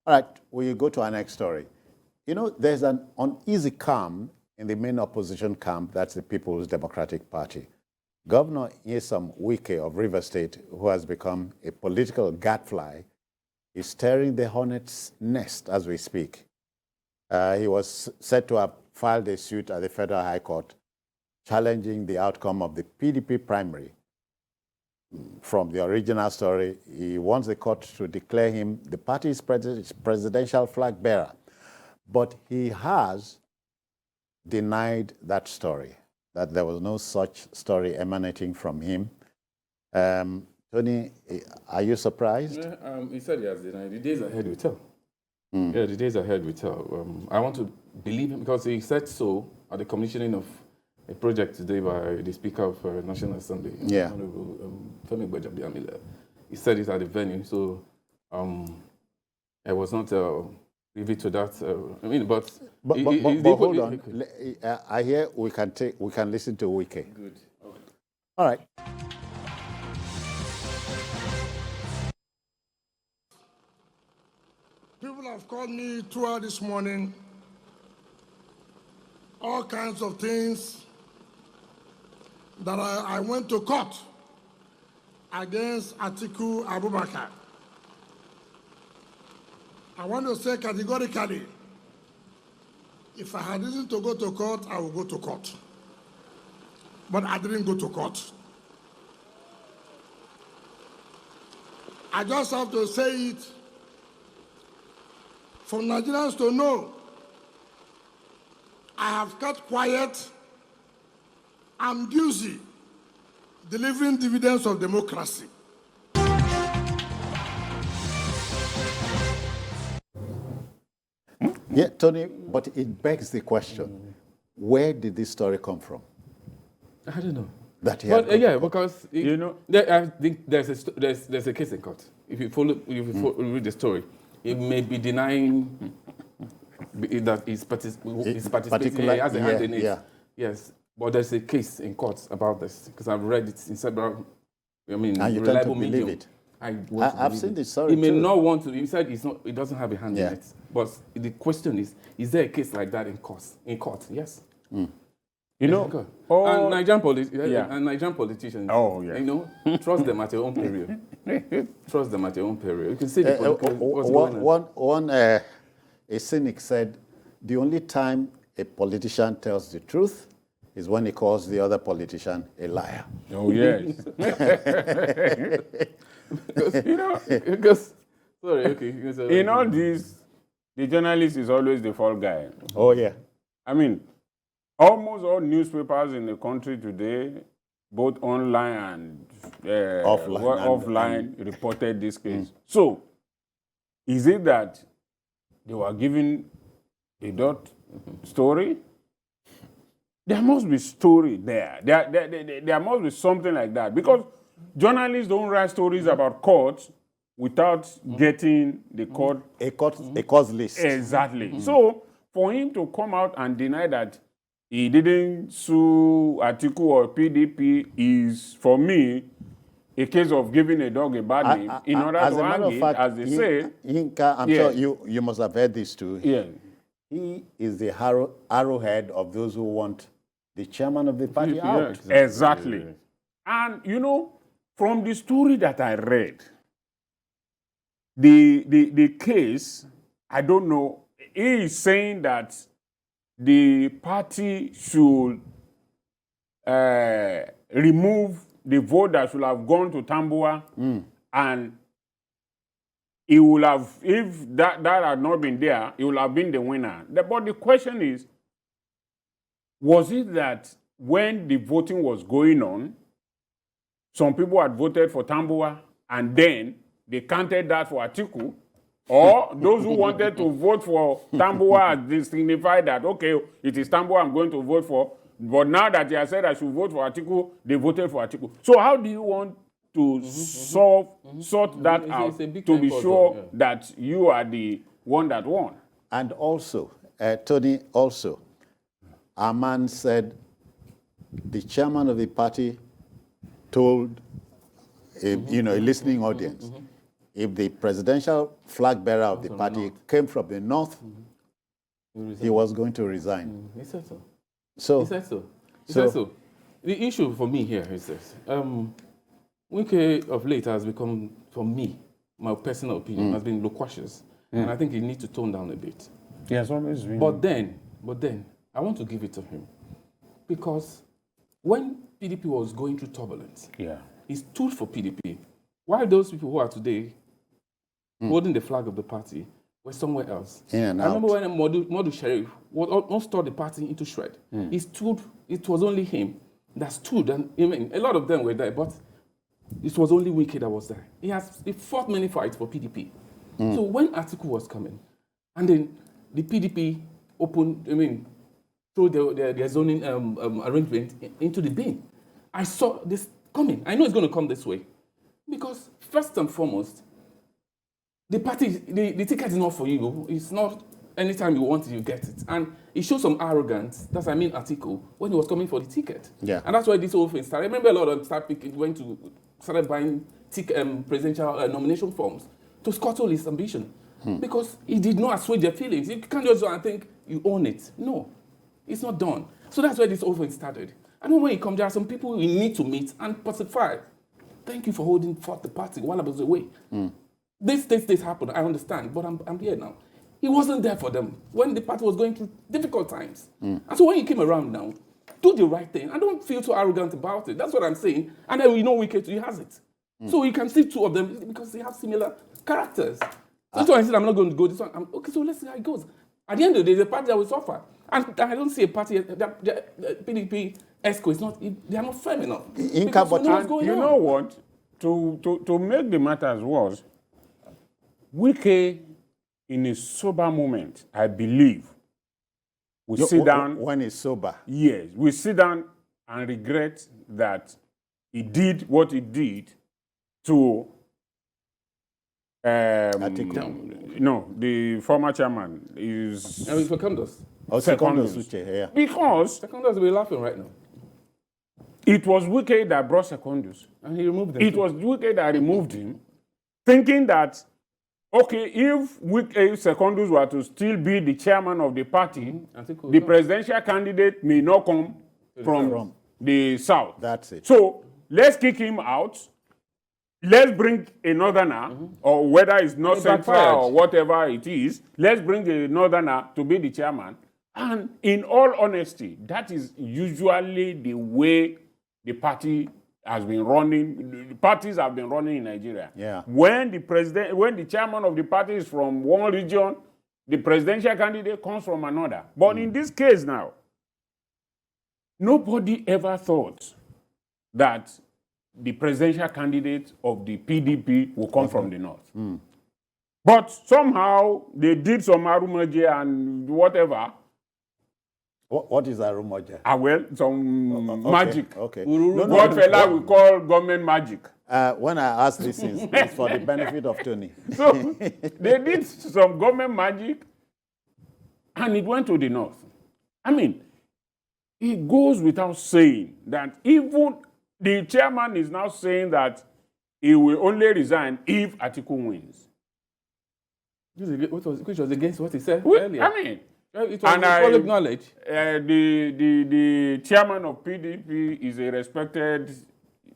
All right, we go to our next story. You know, there's an uneasy calm in the main opposition camp, that's the People's Democratic Party. Governor Nyesom Wike of Rivers State, who has become a political gadfly, is stirring the hornet's nest as we speak. He was said to have filed a suit at the Federal High Court challenging the outcome of the PDP primary. From the original story, he wants the court to declare him the party's presidential flag bearer. But he has denied that story, that there was no such story emanating from him. Tony, are you surprised? Yeah, he said he has denied. The days ahead will tell. Yeah, the days ahead will tell. I want to believe him because he said so at the commissioning of a project today by the Speaker of National Assembly, Honorable Femi Gbajabiamila. He said it at the venue, so I was not privy to that. But hold on. I hear we can listen to Wike. Good. Okay. All right. People have called me throughout this morning, all kinds of things, that I went to court against Atiku Abubakar. I want to say categorically, if I had reason to go to court, I would go to court. But I didn't go to court. I just have to say it for Nigerians to know I have kept quiet. I'm busy delivering dividends of democracy. Yeah, Tony, but it begs the question, where did this story come from? I don't know. That he because I think there's a case in court. If you read the story, he may be denying that he's participating. He has a hand in it. Yeah. Yes, but there's a case in court about this because I've read it in several. And you tend to believe it. I've seen this story. He may not want to. He said he doesn't have a hand in it. But the question is there a case like that in court? Yes. You know, and Nigerian politicians. Oh, yeah. You know, trust them at your own period. Trust them at your own period. You can see what's going on. A cynic said, the only time a politician tells the truth is when he calls the other politician a liar. Oh, yes. In all this, the journalist is always the fall guy. Oh, yeah. I mean, almost all newspapers in the country today, both online and offline, reported this case. So, is it that they were given a dot story? There must be story there. There must be something like that. Because journalists don't write stories about courts without getting the court... A court list. Exactly. So, for him to come out and deny that he didn't sue Atiku or PDP is, for me, a case of giving a dog a bad name in order to hang it, as they say. Yinka, I'm sure you must have heard this too. Yeah. He is the arrowhead of those who want the chairman of the party out. Exactly. And, you know, from the story that I read, the case, I don't know, he is saying that the party should remove the vote that should have gone to Tambuwa, and he will have, if that had not been there, he will have been the winner. But the question is, was it that when the voting was going on, some people had voted for Tambuwa, and then they counted that for Atiku? Or those who wanted to vote for Tambuwa, they signified that, okay, it is Tambuwa I'm going to vote for. But now that he has said I should vote for Atiku, they voted for Atiku. So how do you want to sort that out to be sure that you are the one that won? And also, Tony, our man said the chairman of the party told a listening audience, if the presidential flag bearer of the From the party north. came from the north, he was going to resign. He said so. So, He said so. He So- said so. The issue for me here is this. Wike of late has become, for me, my personal opinion, has been loquacious. And I think he needs to tone down a bit. Yes, always been. But then, I want to give it to him. Because when PDP was going through turbulence, yeah. he stood for PDP. While those people who are today holding the flag of the party were somewhere else. In and I remember out. when Modu Sheriff almost tore the party into shred. He stood, it was only him that stood. And I mean, a lot of them were there, but it was only Wike that was there. He fought many fights for PDP. So when Atiku was coming, and then the PDP threw their zoning arrangement into the bin, I saw this coming. I know it's going to come this way. Because first and foremost, the party, the ticket is not for you. It's not anytime you want it, you get it. And it shows some arrogance, that's Atiku, when he was coming for the ticket. Yeah. And that's why this whole thing started. I remember a lot of them started buying presidential nomination forms to scuttle his ambition. Because he did not assuage their feelings. You can't just go and think you own it. No, it's not done. So that's where this whole thing started. And then when he comes, there are some people we need to meet and pacify. Thank you for holding forth the party while I was away. This happened, I understand, but I'm here now. He wasn't there for them when the party was going through difficult times. And so when he came around now, do the right thing. I don't feel so arrogant about it. That's what I'm saying. And then we know Wike too, he has it. So you can see two of them because they have similar characters. So that's why I said I'm not going to go this one. Okay, so let's see how it goes. At the end of the day, the party that will suffer. And I don't see a party that PDP ESCO is not, they are not firm enough. Because we know what's going You on. know what? To make the matters worse, Wike, in a sober moment, I believe, will sit down. When he's sober. Yes, we sit down and regret that he did what he did to Atiku. no, the former chairman is And for Secondus. Oh, Secondus. Secondus Uche, yeah. Because Secondus will be laughing right now. it was Wike that brought Secondus. And he removed them. It was Wike that removed him, thinking that, okay, if Secondus were to still be the chairman of the party, Atiku the will presidential candidate may not come from the south. That's it. So let's kick him out. Let's bring a northerner, or whether it's not It central backfired. or whatever it is, let's bring a northerner to be the chairman. And in all honesty, that is usually the way the party has been running. The parties have been running in Nigeria. Yeah. When the chairman of the party is from one region, the presidential candidate comes from another. But in this case now, nobody ever thought that the presidential candidate of the PDP will come from the north. But somehow they did some arumaje and whatever. What is Arumoja? Well, some Okay, magic. Okay. What fella we call government magic. When I ask these things, it's for the benefit of Tony. So they did some government magic and it went to the north. I mean, it goes without saying that even the chairman is now saying that he will only resign if Atiku wins. Which was against what he said Well, earlier. I mean, It was public knowledge. the chairman of PDP is a respected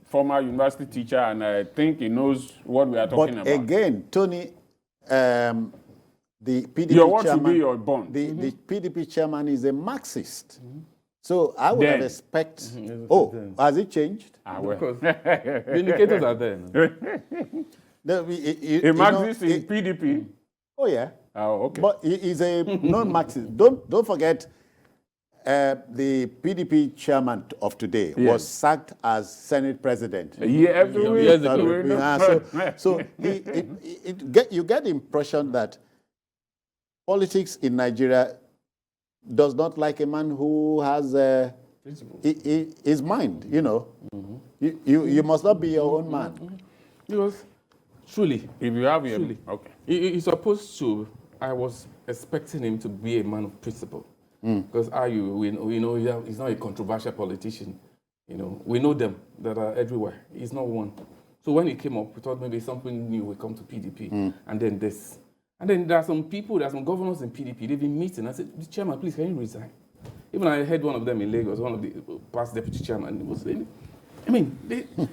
former university teacher, and I think he knows what we are talking But about. again, Tony, the PDP Your what should chairman, be your bond. the PDP chairman is a Marxist. So I would have Then. expected. Oh, has it changed? Of course. The indicators are there. No? A Marxist in PDP. Oh yeah. Oh, okay. But he is a non-Marxist. Don't forget, the PDP chairman of today was sacked as Senate president. Years ago. So you get the impression that politics in Nigeria does not like a man who has his mind. You know, you must not be your own man. Because truly, If you have your Surely. okay. he's supposed to. I was expecting him to be a man of principle. Because we know he's not a controversial politician. You know, we know them that are everywhere. He's not one. So when it came up, we thought maybe something new will come to PDP. And then this. And then there are some governors in PDP, they've been meeting. I said, Chairman, please, can you resign? Even I heard one of them in Lagos, one of the past deputy chairman, was saying, I mean,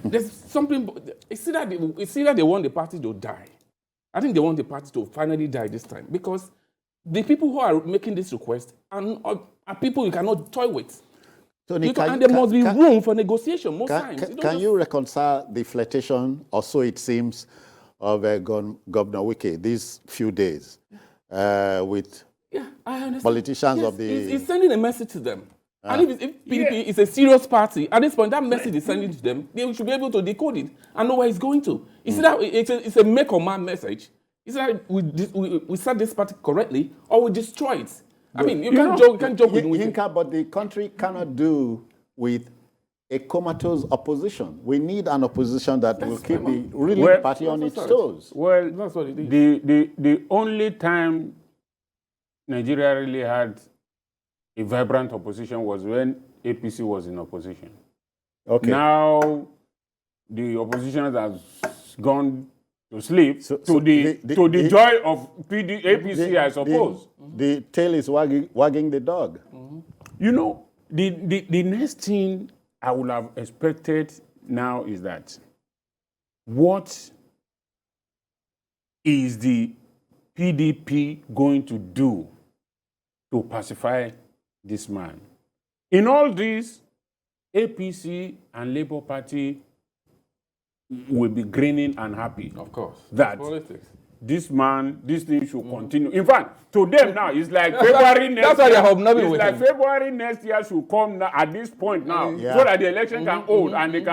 there's something, it's either they want the party to die. I think they want the party to finally die this time, because the people who are making this request are people you cannot toy with. Tony, And there must be room for negotiation most times. Can you reconcile the flirtation, or so it seems, of Governor Wike these few days with I understand. politicians of the... He's sending a message to them. And if PDP is a serious party, at this point, that message is sending to them, they should be able to decode it and know where it's going to. It's a make or man message. It's like we set this party correctly, or we destroy it. I mean, you can't joke with Yinka, but the country cannot do with a comatose opposition. We need an opposition that will keep the ruling party on its toes. Well, that's what it is. The only time Nigeria really had a vibrant opposition was when APC was in opposition. Okay. Now the opposition has gone to sleep to the joy of APC, I suppose. The tail is wagging the dog. You know, the next thing I would have expected now is that what is the PDP going to do to pacify this man? In all this, APC and Labour Party will be grinning and happy. Of course. That politics. This thing should continue. In fact, to them now, it's like February next That's why year. they have nothing It's with like him. February next year should come now, at this point now, so that the election can hold and it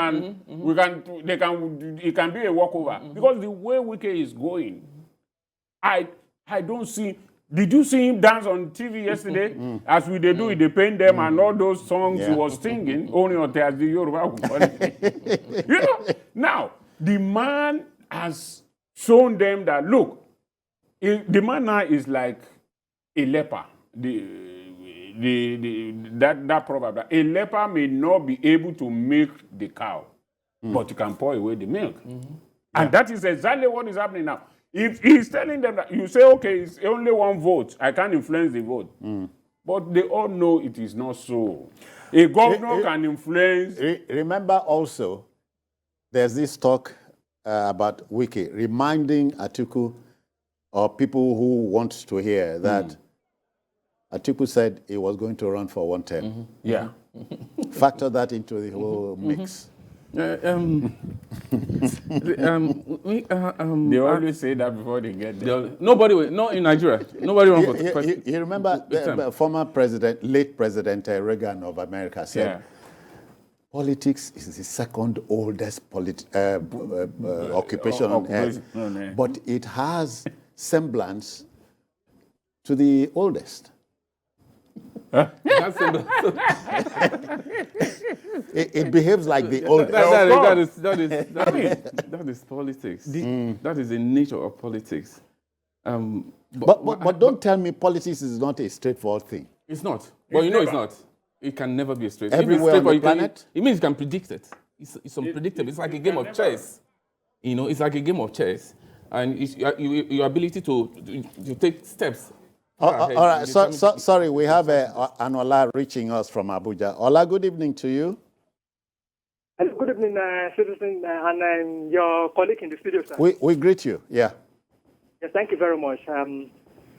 can be a walkover. Because the way Wike is going, I don't see. Did you see him dance on TV yesterday? As we do it, they paint them and all those songs he was singing. Only on the Yoruba. You know, now the man has shown them that look, the man now is like a leper. That proverb, a leper may not be able to milk the cow, but you can pour away the milk. And that is exactly what is happening now. If he's telling them that, you say, okay, it's only one vote, I can't influence the vote. But they all know it is not so. A governor can influence. Remember also, there's this talk about Wike reminding Atiku, or people who want to hear, that Atiku said he was going to run for one term. Yeah. Factor that into the whole mix. They always say that before they get there. Nobody will, not in Nigeria. Nobody will vote. You remember the former president, late President Reagan of America said, politics is the second oldest occupation on earth, but it has semblance to the oldest. It behaves like the oldest. That is politics. That is the nature of politics. But don't tell me politics is not a straightforward thing. It's not. But you know it's not. It can never be a straight. Everywhere on the planet? It means you can predict it. It's unpredictable. It's like a game of chess. You know, it's like a game of chess. And it's your ability to take steps. All right. Sorry, we have an Ola reaching us from Abuja. Ola, good evening to you. Good evening, citizen, and your colleague in the studio, sir. We greet you. Yeah. Yes, thank you very much.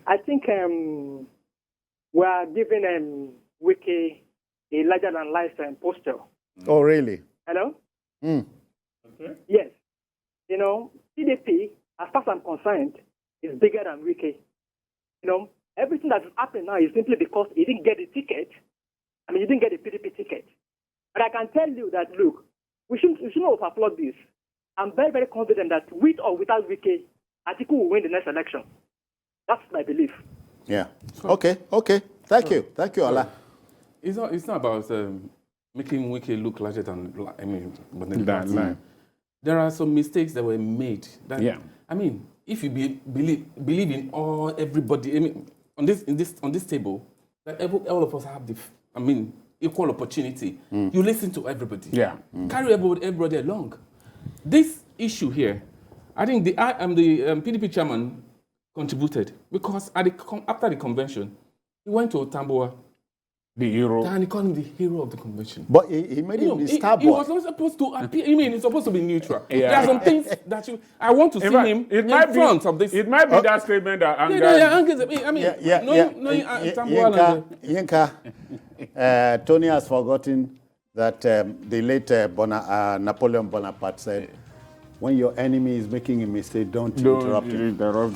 I think we are giving Wike a larger-than-life posture. Oh, really? Hello? Okay. Yes. You know, PDP, as far as I'm concerned, is bigger than Wike. You know, everything that is happening now is simply because he didn't get the ticket. I mean, he didn't get the PDP ticket. But I can tell you that, look, we shouldn't overflow this. I'm very, very confident that with or without Wike, Atiku will win the next election. That's my belief. Yeah. Okay. Thank you, Ola. It's not about making Wike look larger than there are some mistakes that were made. I mean, if you believe in everybody, I mean, on this table, that all of us have equal opportunity. You listen to everybody. Yeah. Carry everybody along. This issue here, I think the PDP chairman contributed because after the convention, he went to Tamboa. The hero. And he called him the hero of the convention. But he made him the star boy. He was not supposed to appear. I mean, he's supposed to be neutral. Yeah. There are some things that I want to see him in front of this. It might be that statement that angered. I mean, knowing Tamboa. Yinka, Tony has forgotten that the late Napoleon Bonaparte said, when your enemy is making a mistake, don't interrupt him.